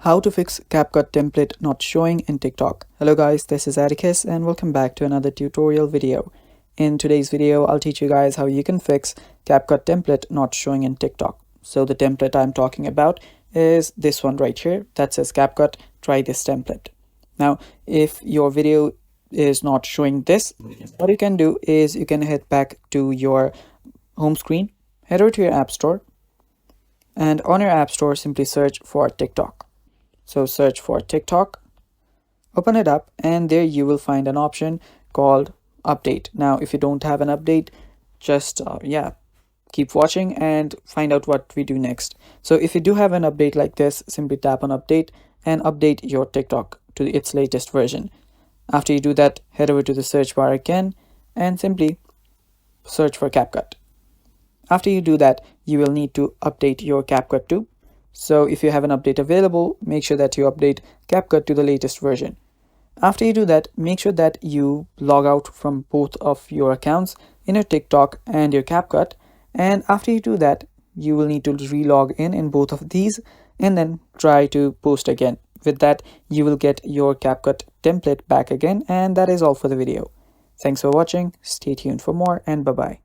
How to fix CapCut template not showing in TikTok. Hello guys, this is Atticus and welcome back to another tutorial video. In today's video, I'll teach you guys how you can fix CapCut template not showing in TikTok. So the template I'm talking about is this one right here that says CapCut, try this template. Now, if your video is not showing this, what you can do is you can head back to your home screen, head over to your app store, and on your app store, simply search for TikTok. So search for TikTok, open it up, and there you will find an option called update. Now, if you don't have an update, just keep watching and find out what we do next. So if you do have an update like this, simply tap on update and update your TikTok to its latest version. After you do that, head over to the search bar again and simply search for CapCut. After you do that, you will need to update your CapCut too. So if you have an update available, make sure that you update CapCut to the latest version. After you do that, make sure that you log out from both of your accounts in your TikTok and your CapCut. And after you do that, you will need to re-log in both of these and then try to post again. With that, you will get your CapCut template back again. And that is all for the video. Thanks for watching. Stay tuned for more and bye-bye.